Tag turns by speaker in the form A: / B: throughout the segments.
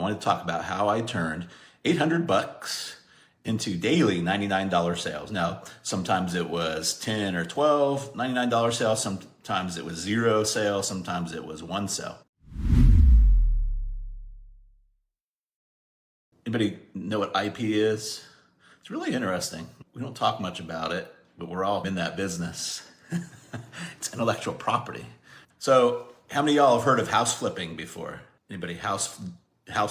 A: wanted to talk about how I turned 800 bucks into daily $99 sales. Now, sometimes it was 10 or 12 $99 sales. Sometimes it was 0 sales. Sometimes it was 1 sale. Anybody know what IP is? It's really interesting. We don't talk much about it, but we're all in that business. It's intellectual property. So how many of y'all have heard of house flipping before? Anybody house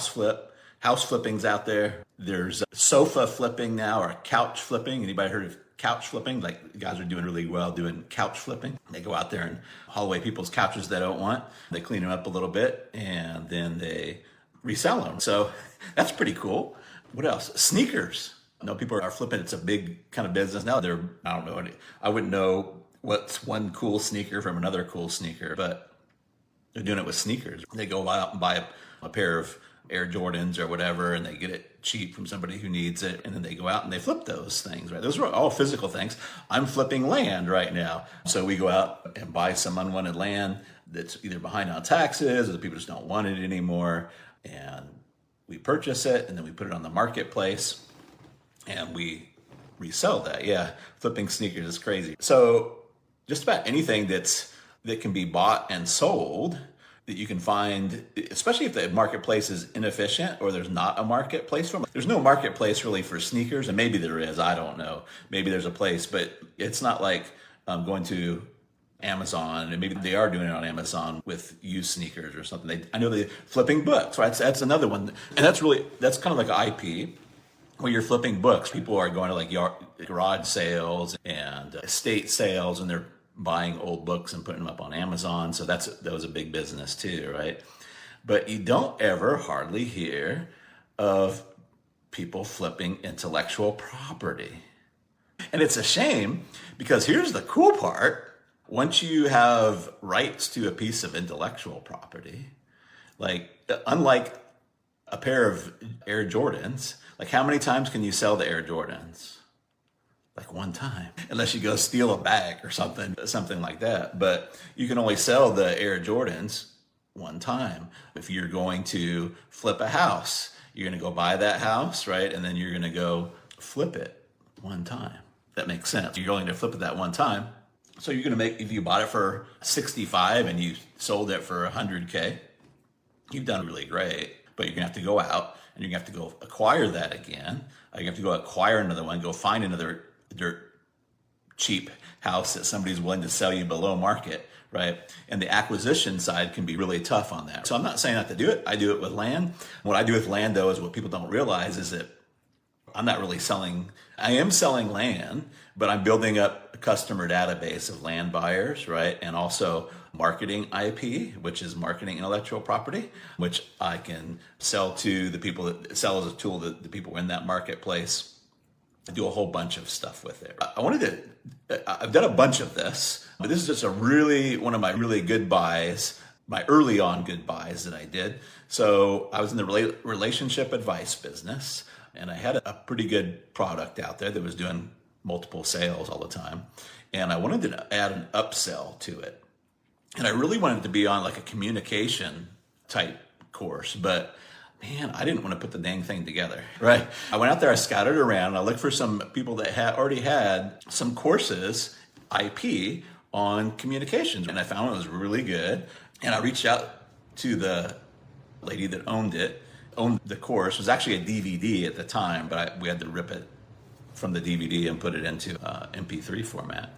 A: flip? House flipping's out there. There's sofa flipping now, or couch flipping. Anybody heard of couch flipping? Like, guys are doing really well doing couch flipping. They go out there and haul away people's couches they don't want. They clean them up a little bit and then they resell them. So that's pretty cool. What else? Sneakers. I know people are flipping. It's a big kind of business now. I don't know. I wouldn't know what's one cool sneaker from another cool sneaker, but they're doing it with sneakers. They go out and buy a pair of Air Jordans or whatever, and they get it cheap from somebody who needs it, and then they go out and they flip those things, right? Those are all physical things. I'm flipping land right now. So we go out and buy some unwanted land that's either behind on taxes or the people just don't want it anymore, and we purchase it, and then we put it on the marketplace, and we resell that. Yeah, flipping sneakers is crazy. So just about anything that can be bought and sold that you can find, especially if the marketplace is inefficient or there's not a marketplace for them. There's no marketplace really for sneakers, and maybe there is, I don't know. Maybe there's a place, but it's not like going to Amazon, and maybe they are doing it on Amazon with used sneakers or something. I know they're flipping books, right? So that's another one. And that's kind of like an IP. When you're flipping books, people are going to like garage sales and estate sales, and they're buying old books and putting them up on Amazon. So that was a big business too, right? But you don't ever hardly hear of people flipping intellectual property. And it's a shame, because here's the cool part. Once you have rights to a piece of intellectual property, like unlike a pair of Air Jordans, like how many times can you sell the Air Jordans? Like one time, unless you go steal a bag or something like that. But you can only sell the Air Jordans one time. If you're going to flip a house, you're going to go buy that house, right? And then you're going to go flip it one time. That makes sense. You're going to flip it that one time. So you're going to make, if you bought it for 65 and you sold it for 100K, you've done really great. But you're going to have to go out and you're going to have to go acquire that again. You have to go acquire another one, go find another dirt cheap house that somebody's willing to sell you below market, right? And the acquisition side can be really tough on that. So I'm not saying not to do it. I do it with land. What I do with land, though, is what people don't realize is that I'm not really selling. I am selling land, but I'm building up a customer database of land buyers, right? And also marketing IP, which is marketing intellectual property, which I can sell to the people that sell as a tool to the people in that marketplace. I do a whole bunch of stuff with it. I've done a bunch of this, but this is just one of my really good buys, my early on good buys that I did. So I was in the relationship advice business, and I had a pretty good product out there that was doing multiple sales all the time. And I wanted to add an upsell to it. And I really wanted to be on like a communication type course, but man, I didn't want to put the dang thing together, right? I went out there, I scouted around, and I looked for some people that already had some courses, IP, on communications. And I found it was really good. And I reached out to the lady that owned the course. It was actually a DVD at the time, but we had to rip it from the DVD and put it into MP3 format.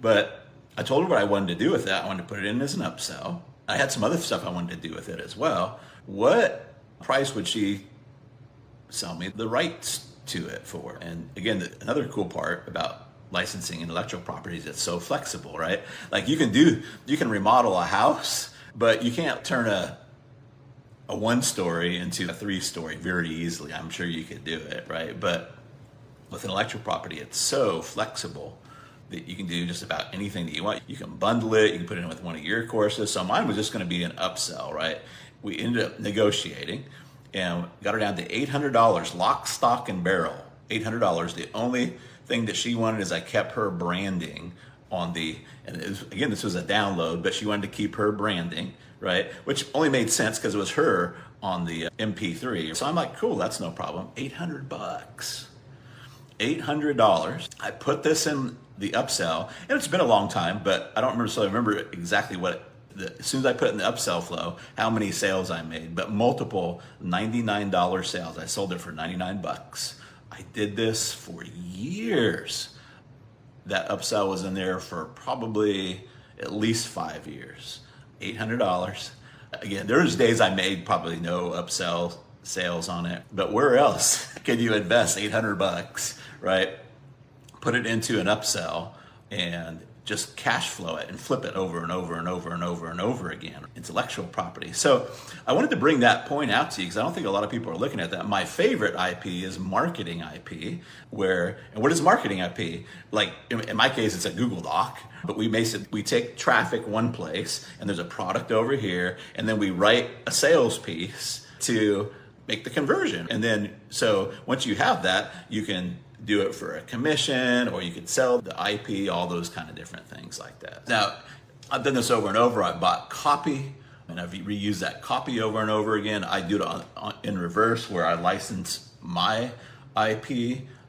A: But I told her what I wanted to do with that. I wanted to put it in as an upsell. I had some other stuff I wanted to do with it as well. What price would she sell me the rights to it for? And again, another cool part about licensing intellectual property is it's so flexible, right? Like you can remodel a house, but you can't turn a 1-story into a 3-story very easily. I'm sure you could do it, right? But with intellectual property, it's so flexible that you can do just about anything that you want. You can bundle it, you can put it in with one of your courses. So mine was just going to be an upsell, right? We ended up negotiating and got her down to $800, lock, stock, and barrel. $800. The only thing that she wanted is I kept her branding on again, this was a download, but she wanted to keep her branding, right? Which only made sense because it was her on the MP3. So I'm like, cool, that's no problem. $800. $800. I put this in the upsell, and it's been a long time, but I don't remember, so I remember exactly as soon as I put it in the upsell flow, how many sales I made, but multiple $99 sales. I sold it for 99 bucks. I did this for years. That upsell was in there for probably at least 5 years. $800. Again, there's days I made probably no upsell sales on it, but where else can you invest 800 bucks, right? Put it into an upsell and just cash flow it and flip it over and over and over and over and over again. Intellectual property. So I wanted to bring that point out to you because I don't think a lot of people are looking at that. My favorite IP is marketing IP, and what is marketing IP? Like in my case, it's a Google Doc, but we take traffic one place and there's a product over here, and then we write a sales piece to make the conversion. And then, so once you have that, you can do it for a commission, or you can sell the IP, all those kind of different things like that. Now, I've done this over and over. I bought copy, and I've reused that copy over and over again. I do it in reverse, where I license my IP,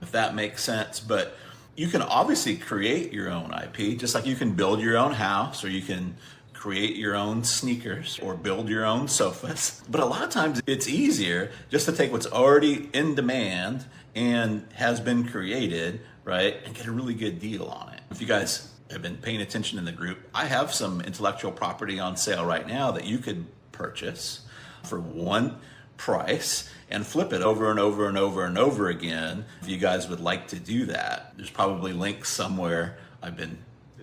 A: if that makes sense. But you can obviously create your own IP, just like you can build your own house, or you can create your own sneakers or build your own sofas. But a lot of times it's easier just to take what's already in demand and has been created, right, and get a really good deal on it. If you guys have been paying attention in the group, I have some intellectual property on sale right now that you could purchase for one price and flip it over and over and over and over again. If you guys would like to do that, there's probably links somewhere. I've been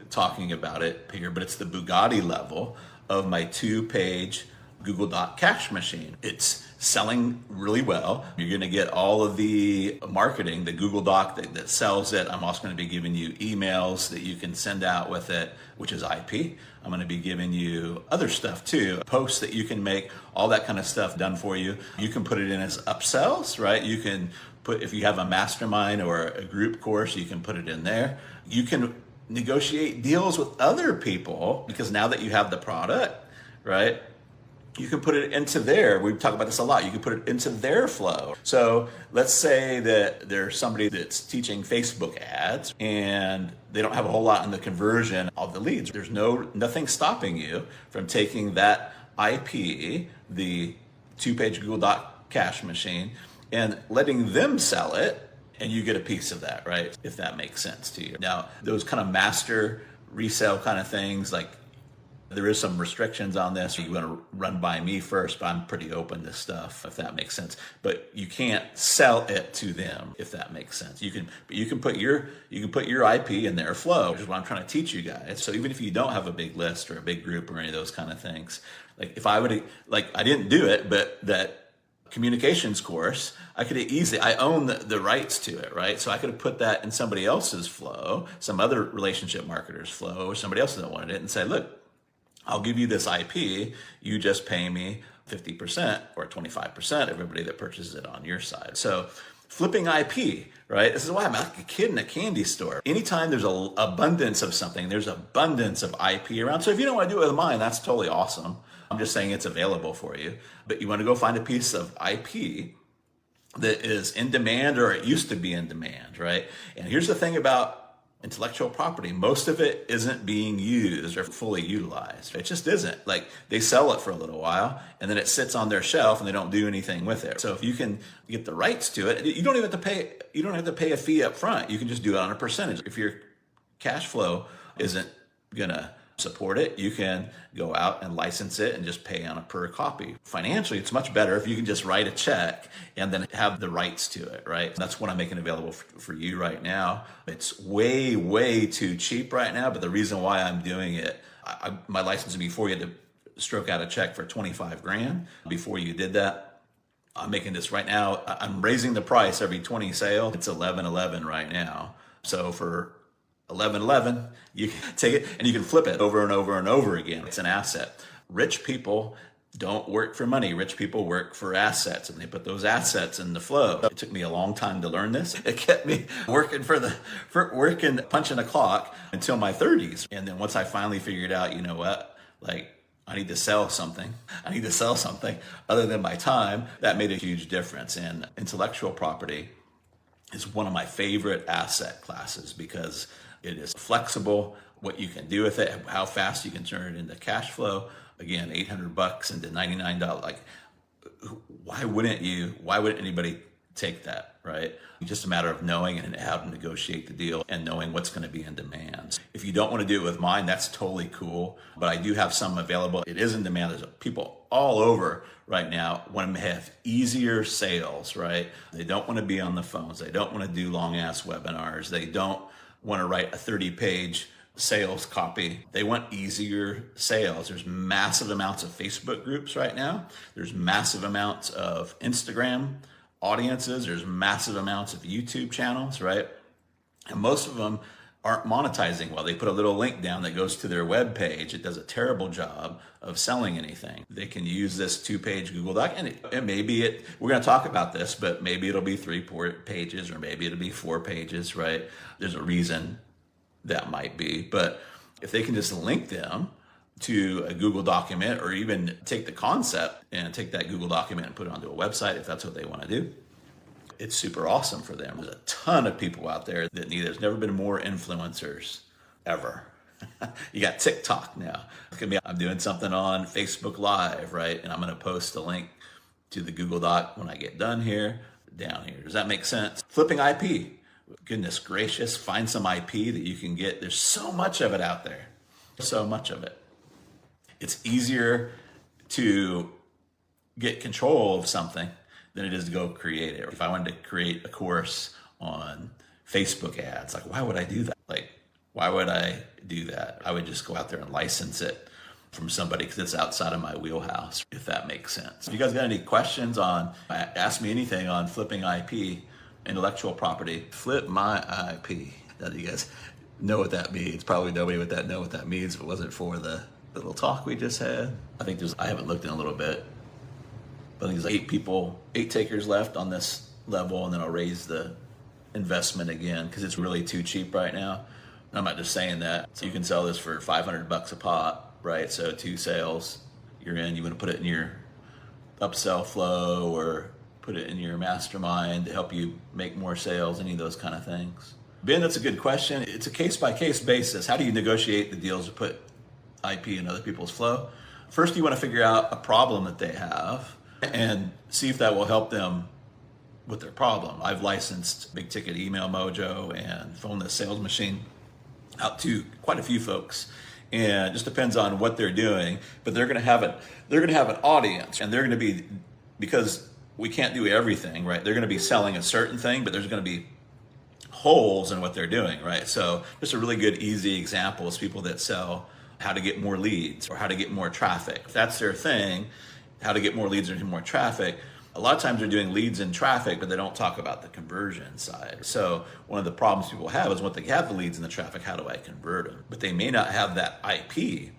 A: talking about it here, but it's the Bugatti level of my 2-page Google Doc cash machine. It's selling really well. You're going to get all of the marketing, the Google Doc that sells it. I'm also going to be giving you emails that you can send out with it, which is IP. I'm going to be giving you other stuff too, posts that you can make, all that kind of stuff done for you. You can put it in as upsells, right? You can put, if you have a mastermind or a group course, you can put it in there. You can negotiate deals with other people, because now that you have the product, right, you can put it into we talk about this a lot, you can put it into their flow. So let's say that there's somebody that's teaching Facebook ads and they don't have a whole lot in the conversion of the leads. There's nothing stopping you from taking that IP, the 2-page Google Doc cash machine, and letting them sell it, and you get a piece of that, right? If that makes sense to you. Now, those kind of master resale kind of things, like there is some restrictions on this. You want to run by me first, but I'm pretty open to stuff, if that makes sense. But you can't sell it to them, if that makes sense. You can put your IP in their flow, which is what I'm trying to teach you guys. So even if you don't have a big list or a big group or any of those kind of things, like if I would, like I didn't do it, but that communications course, I could easily, I own the rights to it, right? So I could have put that in somebody else's flow, some other relationship marketer's flow, or somebody else that wanted it, and say, look, I'll give you this IP, you just pay me 50% or 25% of everybody that purchases it on your side. So flipping IP, right? This is why I'm like a kid in a candy store. Anytime there's an abundance of something, there's abundance of IP around. So if you don't want to do it with mine, that's totally awesome. I'm just saying it's available for you. But you want to go find a piece of IP that is in demand, or it used to be in demand, right? And here's the thing about intellectual property. Most of it isn't being used or fully utilized. It just isn't. Like they sell it for a little while and then it sits on their shelf and they don't do anything with it. So if you can get the rights to it, you don't even have to pay a fee up front. You can just do it on a percentage. If your cash flow isn't gonna support it, you can go out and license it and just pay on a per copy. Financially, it's much better if you can just write a check and then have the rights to it, right? That's what I'm making available for you right now. It's way, way too cheap right now, but the reason why I'm doing it, my licensing before, you had to stroke out a check for 25 grand. Before you did that, I'm making this right now. I'm raising the price every 20 sale. It's 11.11 right now. So for 11.11, you can take it and you can flip it over and over and over again. It's an asset. Rich people don't work for money. Rich people work for assets, and they put those assets in the flow. It took me a long time to learn this. It kept me working punching a clock until my 30s. And then once I finally figured out, you know what, like I need to sell something. I need to sell something other than my time. That made a huge difference. And intellectual property is one of my favorite asset classes because it is flexible, what you can do with it, how fast you can turn it into cash flow. Again, $800 into $99. Like, why wouldn't anybody take that, right? It's just a matter of knowing and how to negotiate the deal and knowing what's going to be in demand. If you don't want to do it with mine, that's totally cool. But I do have some available. It is in demand. There's people all over right now want to have easier sales, right? They don't want to be on the phones. They don't want to do long ass webinars. They don't want to write a 30-page sales copy. They want easier sales. There's massive amounts of Facebook groups right now. There's massive amounts of Instagram audiences. There's massive amounts of YouTube channels, right? And most of them aren't monetizing well. They put a little link down that goes to their web page. It does a terrible job of selling anything. They can use this 2-page Google Doc, and we're going to talk about this, but maybe it'll be 3 pages, or maybe it'll be 4 pages, right? There's a reason that might be, but if they can just link them to a Google document, or even take the concept and take that Google document and put it onto a website, if that's what they want to do, it's super awesome for them. There's a ton of people out there that need. There's never been more influencers ever. You got TikTok now. I'm doing something on Facebook Live, right? And I'm going to post a link to the Google Doc when I get done here, down here. Does that make sense? Flipping IP. Goodness gracious, find some IP that you can get. There's so much of it out there. So much of it. It's easier to get control of something than it is to go create it. If I wanted to create a course on Facebook ads, like, why would I do that? Like, why would I do that? I would just go out there and license it from somebody because it's outside of my wheelhouse, if that makes sense. If you guys got any questions ask me anything on flipping IP, intellectual property, flip my IP. Now, do you guys know what that means? Probably nobody would know what that means if it wasn't for the little talk we just had. I haven't looked in a little bit, but I think there's 8 takers left on this level, and then I'll raise the investment again because it's really too cheap right now. I'm not just saying that. So you can sell this for $500 a pop, right? So 2 sales, you're in. You want to put it in your upsell flow or put it in your mastermind to help you make more sales, any of those kind of things. Ben, that's a good question. It's a case-by-case basis. How do you negotiate the deals to put IP in other people's flow? First, you want to figure out a problem that they have and see if that will help them with their problem. I've licensed Big Ticket Email Mojo and Phone the Sales Machine out to quite a few folks, and it just depends on what they're doing. But they're going to have an audience, and they're going to be, because we can't do everything, right? They're going to be selling a certain thing, but there's going to be holes in what they're doing, right? So just a really good, easy example is people that sell how to get more leads or how to get more traffic. If that's their thing, how to get more leads or more traffic, a lot of times they're doing leads and traffic, but they don't talk about the conversion side. So one of the problems people have is, when they have the leads and the traffic, how do I convert them? But they may not have that IP.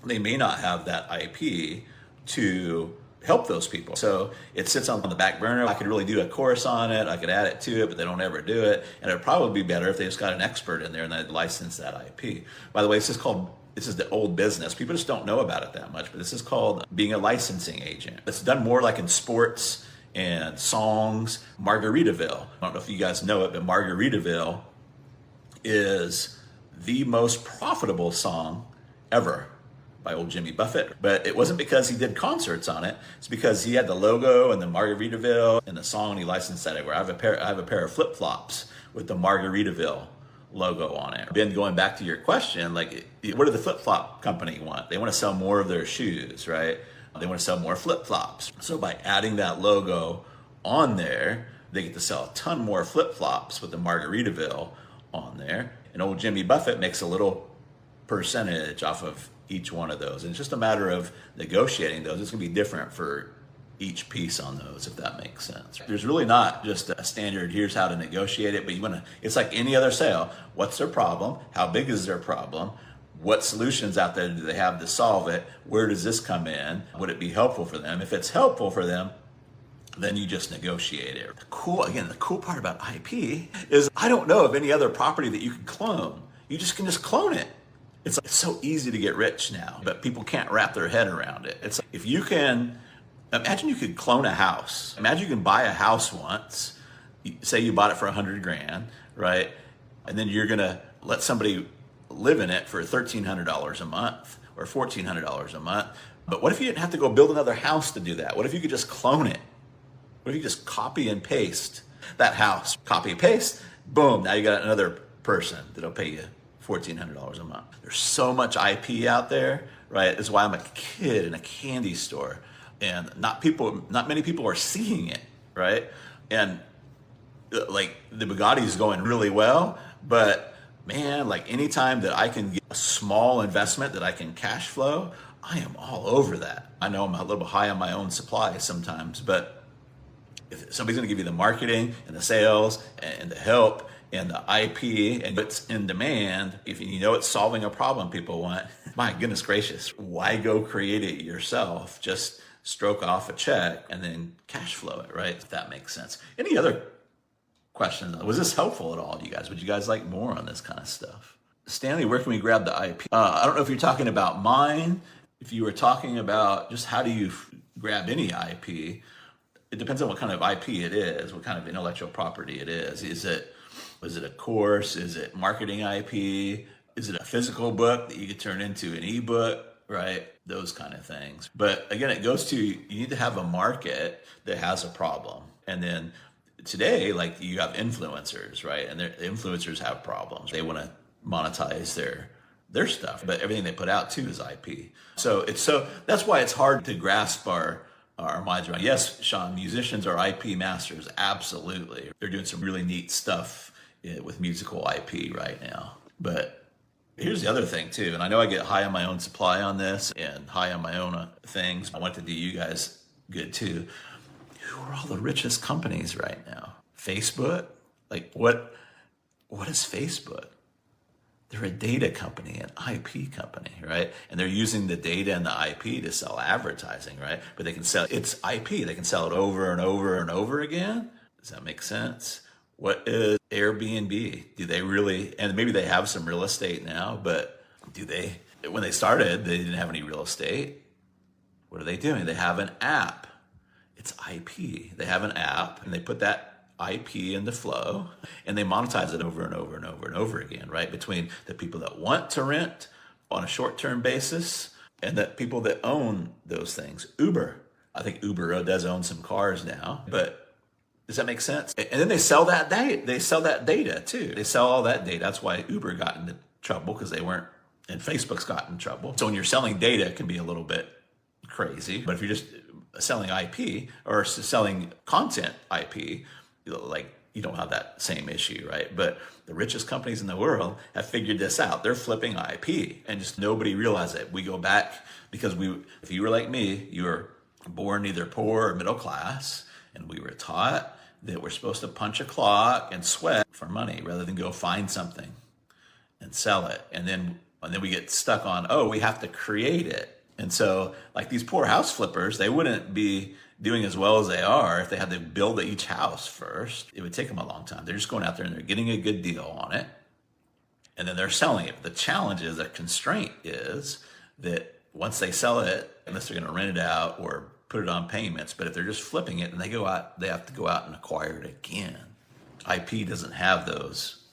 A: They may not have that IP to help those people. So it sits on the back burner. I could really do a course on it. I could add it to it, but they don't ever do it. And it'd probably be better if they just got an expert in there and they'd license that IP. By the way, this is the old business. People just don't know about it that much, but this is called being a licensing agent. It's done more like in sports and songs. Margaritaville. I don't know if you guys know it, but Margaritaville is the most profitable song ever by old Jimmy Buffett. But it wasn't because he did concerts on it. It's because he had the logo and the Margaritaville and the song, and he licensed that everywhere. I have a pair of flip-flops with the Margaritaville logo on it. Ben, going back to your question, like, what do the flip-flop company want? They want to sell more of their shoes, right? They want to sell more flip-flops. So by adding that logo on there, they get to sell a ton more flip-flops with the Margaritaville on there. And old Jimmy Buffett makes a little percentage off of each one of those. And it's just a matter of negotiating those. It's going to be different for each piece on those, if that makes sense. There's really not just a standard, here's how to negotiate it, but it's like any other sale. What's their problem? How big is their problem? What solutions out there do they have to solve it? Where does this come in? Would it be helpful for them? If it's helpful for them, then you just negotiate it. The cool part about IP is I don't know of any other property that you can clone. You can just clone it. It's so easy to get rich now, but people can't wrap their head around it. It's like, if you can, imagine you could clone a house. Imagine you can buy a house once, say you bought it for 100 grand, right? And then you're gonna let somebody live in it for $1,300 a month or $1,400 a month. But what if you didn't have to go build another house to do that? What if you could just clone it? What if you just copy and paste that house? Copy and paste, boom, now you got another person that'll pay you $1,400 a month. There's so much IP out there, right? That's why I'm a kid in a candy store, and not many people are seeing it, right? And like the Bugatti is going really well, but man, like anytime that I can get a small investment that I can cash flow, I am all over that. I know I'm a little high on my own supply sometimes, but if somebody's going to give you the marketing and the sales and the help and the IP and it's in demand, if you know it's solving a problem people want, my goodness gracious, why go create it yourself? Just stroke off a check and then cash flow it, right? If that makes sense. Any other questions? Was this helpful at all to you guys? Would you guys like more on this kind of stuff? Stanley, where can we grab the IP? I don't know if you're talking about mine. If you were talking about just how do you grab any IP, it depends on what kind of IP it is, what kind of intellectual property it is. Is it a course? Is it marketing IP? Is it a physical book that you could turn into an ebook, right? Those kind of things. But again, it goes to, you need to have a market that has a problem. And then today, like you have influencers, right? And the influencers have problems. They want to monetize their stuff, but everything they put out too is IP. So that's why it's hard to grasp our minds around. Yes, Sean, musicians are IP masters. Absolutely. They're doing some really neat stuff with musical IP right now. But here's the other thing too, and I know I get high on my own supply on this and high on my own things. I want to do you guys good too. Who are all the richest companies right now? Facebook? Like what is Facebook? They're a data company, an IP company, right? And they're using the data and the IP to sell advertising, right? But they can sell, it's IP. They can sell it over and over and over again. Does that make sense? What is Airbnb? Do they really, and maybe they have some real estate now, but when they started, they didn't have any real estate. What are they doing? They have an app. It's IP. They have an app and they put that IP in the flow and they monetize it over and over and over and over again, right? Between the people that want to rent on a short-term basis and the people that own those things. Uber. I think Uber does own some cars now, but does that make sense? And then they sell that data. They sell that data too. They sell all that data. That's why Uber got into trouble, because they weren't, and Facebook's got in trouble. So when you're selling data, it can be a little bit crazy. But if you're just selling IP or selling content IP, like you don't have that same issue, right? But the richest companies in the world have figured this out. They're flipping IP and just nobody realized it. We go back because if you were like me, you were born either poor or middle class, and we were taught that we're supposed to punch a clock and sweat for money rather than go find something and sell it. And then we get stuck on, oh, we have to create it. And so like these poor house flippers, they wouldn't be doing as well as they are if they had to build each house first. It would take them a long time. They're just going out there and they're getting a good deal on it. And then they're selling it. The challenge is, the constraint is that once they sell it, unless they're going to rent it out or put it on payments, but if they're just flipping it and they have to go out and acquire it again. IP doesn't have those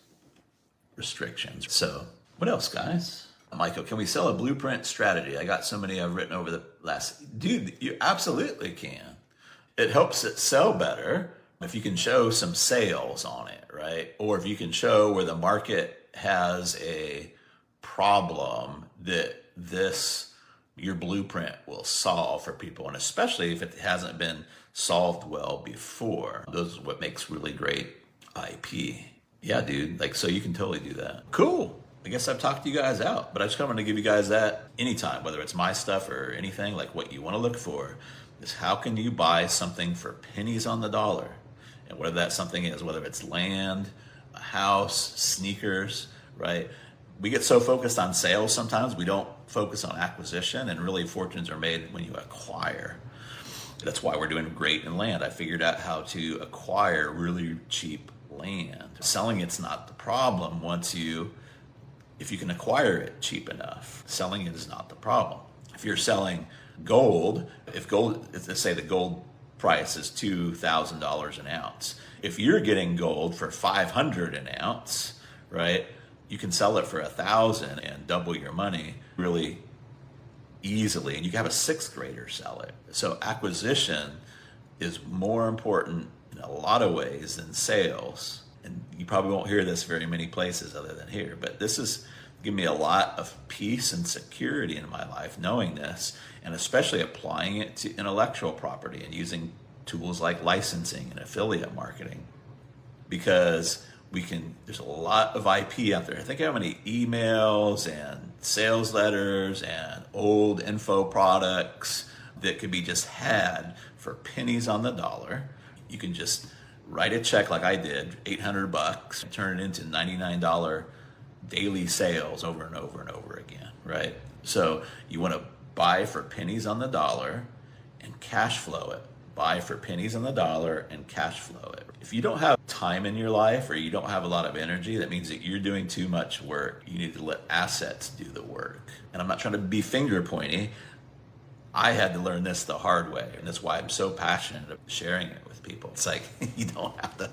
A: restrictions. So what else, guys? Michael, can we sell a blueprint strategy? I got so many I've written over the last, dude, you absolutely can. It helps it sell better if you can show some sales on it, right? Or if you can show where the market has a problem that your blueprint will solve for people. And especially if it hasn't been solved well before. Those is what makes really great IP. Yeah, dude, like, so you can totally do that. Cool. I guess I've talked you guys out, but I just come to give you guys that anytime, whether it's my stuff or anything. Like, what you want to look for is how can you buy something for pennies on the dollar? And whatever that something is, whether it's land, a house, sneakers, right? We get so focused on sales sometimes, we don't focus on acquisition, and really fortunes are made when you acquire. That's why we're doing great in land. I figured out how to acquire really cheap land. Selling it's not the problem once you if you can acquire it cheap enough, selling it is not the problem. If you're selling gold, let's say the gold price is $2,000 an ounce. If you're getting gold for $500 an ounce, right, you can sell it for $1,000 and double your money really easily, and you can have a sixth grader sell it. So acquisition is more important in a lot of ways than sales. And you probably won't hear this very many places other than here, but this is giving me a lot of peace and security in my life, knowing this, and especially applying it to intellectual property and using tools like licensing and affiliate marketing, because there's a lot of IP out there. Think how many emails and sales letters and old info products that could be just had for pennies on the dollar. You can just write a check like I did, $800, and turn it into $99 daily sales over and over and over again, right? So you want to buy for pennies on the dollar and cash flow it. Buy for pennies on the dollar and cash flow it. If you don't have time in your life or you don't have a lot of energy, that means that you're doing too much work. You need to let assets do the work. And I'm not trying to be finger pointy. I had to learn this the hard way, and that's why I'm so passionate about sharing it with people. It's like, you don't have to,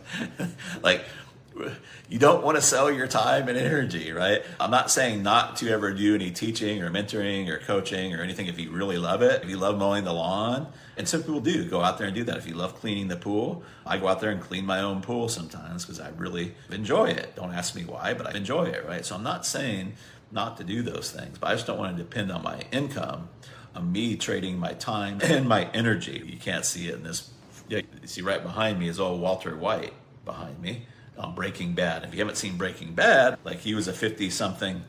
A: you don't want to sell your time and energy, right? I'm not saying not to ever do any teaching or mentoring or coaching or anything if you really love it. If you love mowing the lawn, and some people do go out there and do that. If you love cleaning the pool, I go out there and clean my own pool sometimes because I really enjoy it. Don't ask me why, but I enjoy it, right? So I'm not saying not to do those things, but I just don't want to depend on my income, on me trading my time and my energy. You can't see it in this. You see right behind me is old Walter White behind me on Breaking Bad. If you haven't seen Breaking Bad, like, he was a 50-something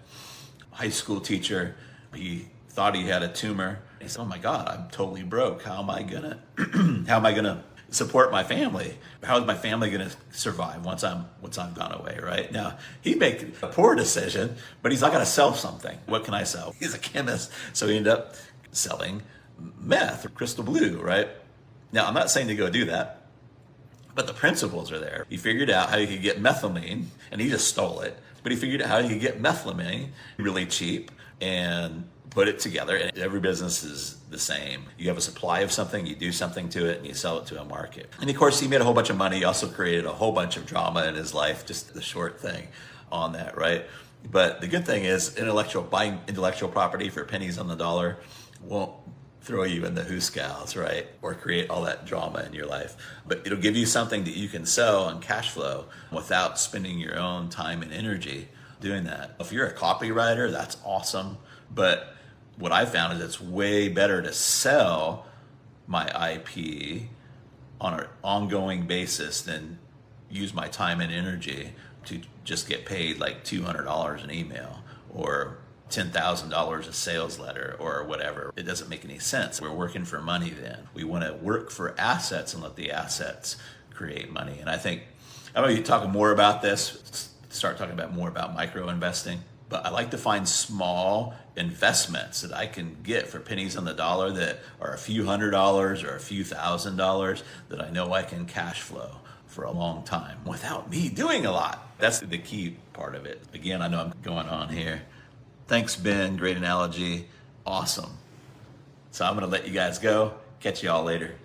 A: high school teacher. He thought he had a tumor. He said, "Oh my God, I'm totally broke. How am I gonna support my family? How is my family gonna survive once I'm gone away?" Right now, he made a poor decision, but he's not gonna sell something. What can I sell? He's a chemist, so he ended up selling meth or crystal blue. Right now, I'm not saying to go do that, but the principles are there. He figured out how you could get methylamine, and he just stole it. But he figured out how you could get methylamine really cheap and put it together. And every business is the same. You have a supply of something, you do something to it, and you sell it to a market. And of course, he made a whole bunch of money. He also created a whole bunch of drama in his life, just the short thing on that, right? But the good thing is, buying intellectual property for pennies on the dollar won't throw you in the hoosegows, right? Or create all that drama in your life. But it'll give you something that you can sell and cash flow without spending your own time and energy doing that. If you're a copywriter, that's awesome. But what I found is it's way better to sell my IP on an ongoing basis than use my time and energy to just get paid like $200 an email or $10,000 a sales letter or whatever. It doesn't make any sense. We're working for money then. We want to work for assets and let the assets create money. And I think, I'm going to be talking more about this, start talking about more about micro investing, but I like to find small investments that I can get for pennies on the dollar that are a few $100s or a few $1,000s that I know I can cash flow for a long time without me doing a lot. That's the key part of it. Again, I know I'm going on here. Thanks, Ben. Great analogy. Awesome. So I'm going to let you guys go. Catch you all later.